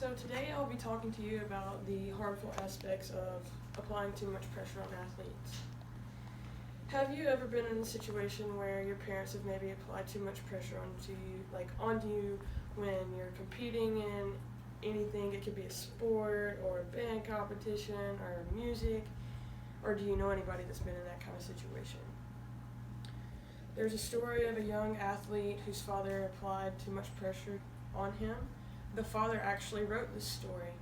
So today I'll be talking to you about the harmful aspects of applying too much pressure on athletes. Have you ever been in a situation where your parents have maybe applied too much pressure onto you when you're competing in anything? It could be a sport or a band competition or music, or do you know anybody that's been in that kind of situation? There's a story of a young athlete whose father applied too much pressure on him. The father actually wrote this story.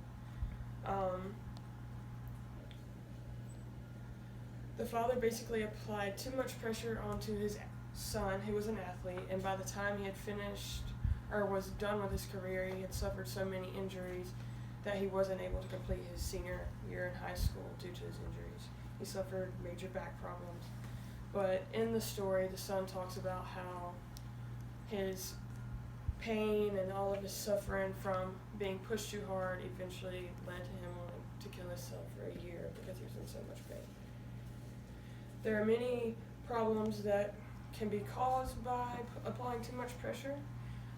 The father basically applied too much pressure onto his son, who was an athlete, and by the time he had finished or was done with his career, he had suffered so many injuries that he wasn't able to complete his senior year in high school due to his injuries. He suffered major back problems. But in the story, the son talks about how his pain and all of his suffering from being pushed too hard eventually led to him wanting to kill himself for a year because he was in so much pain. There are many problems that can be caused by applying too much pressure,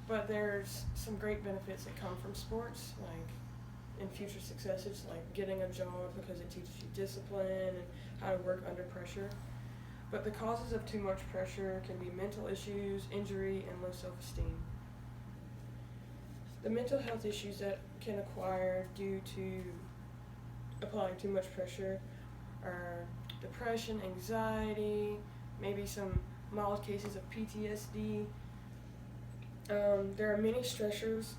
but there's some great benefits that come from sports, like in future successes, like getting a job because it teaches you discipline and how to work under pressure. But the causes of too much pressure can be mental issues, injury, and low self-esteem. The mental health issues that can acquire due to applying too much pressure are depression, anxiety, maybe some mild cases of PTSD. There are many stressors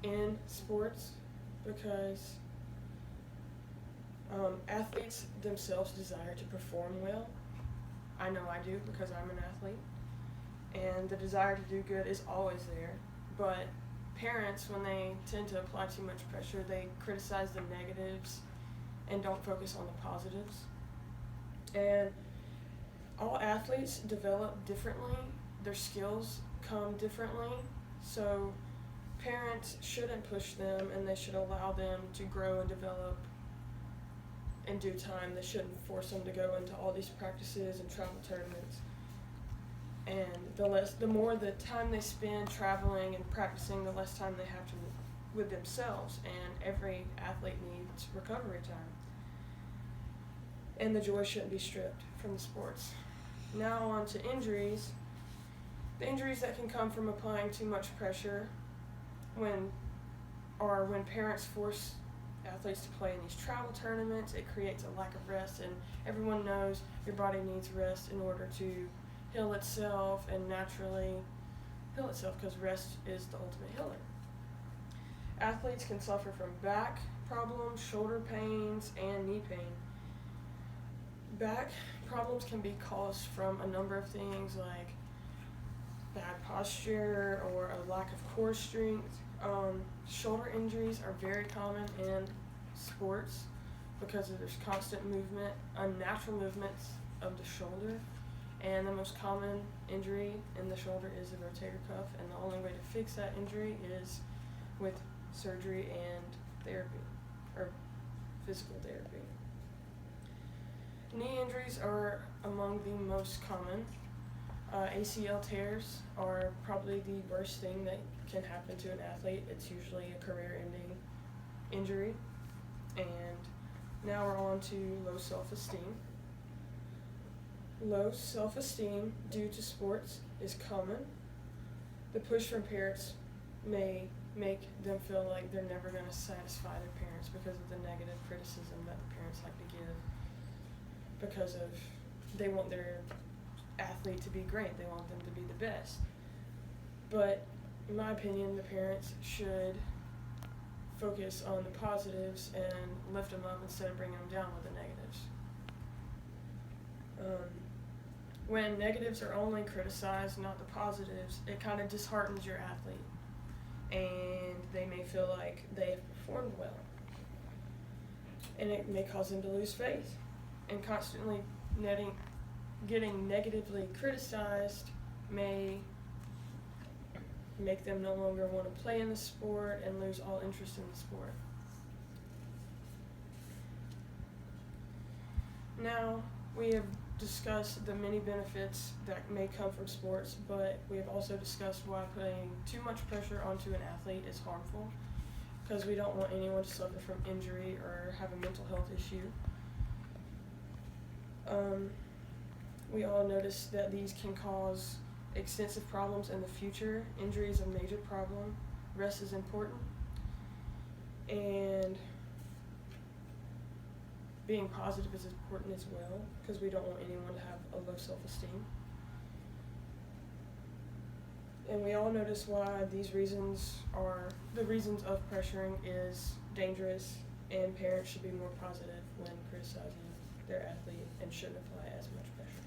in sports because athletes themselves desire to perform well. I know I do because I'm an athlete, and the desire to do good is always there. But parents, when they tend to apply too much pressure, they criticize the negatives and don't focus on the positives. And all athletes develop differently. Their skills come differently. So parents shouldn't push them, and they should allow them to grow and develop in due time. They shouldn't force them to go into all these practices and travel tournaments. And the more the time they spend traveling and practicing, the less time they have to with themselves. And every athlete needs recovery time. And the joy shouldn't be stripped from the sports. Now on to injuries. The injuries that can come from applying too much pressure when parents force athletes to play in these travel tournaments, it creates a lack of rest, and everyone knows your body needs rest in order to heal itself and naturally heal itself, because rest is the ultimate healer. Athletes can suffer from back problems, shoulder pains, and knee pain. Back problems can be caused from a number of things like bad posture or a lack of core strength. Shoulder injuries are very common in sports because there's constant movement, unnatural movements of the shoulder, and the most common injury in the shoulder is the rotator cuff, and the only way to fix that injury is with surgery and therapy, or physical therapy. Knee injuries are among the most common. ACL tears are probably the worst thing that can happen to an athlete. It's usually a career-ending injury. And now we're on to low self-esteem. Low self-esteem due to sports is common. The push from parents may make them feel like they're never going to satisfy their parents because of the negative criticism that the parents like to give, because of they want their athlete to be great, they want them to be the best. But in my opinion, the parents should focus on the positives and lift them up instead of bringing them down with the negatives. When negatives are only criticized, not the positives, it kind of disheartens your athlete, and they may feel like they have performed well, and it may cause them to lose faith. And constantly getting negatively criticized may make them no longer want to play in the sport and lose all interest in the sport. Now, we have discussed the many benefits that may come from sports, but we have also discussed why putting too much pressure onto an athlete is harmful. because we don't want anyone to suffer from injury or have a mental health issue. We all notice that these can cause extensive problems in the future. Injury is a major problem. Rest is important. And being positive is important as well, because we don't want anyone to have a low self-esteem. And we all notice why these reasons the reasons of pressuring is dangerous, and parents should be more positive when criticizing their athlete and shouldn't apply as much pressure.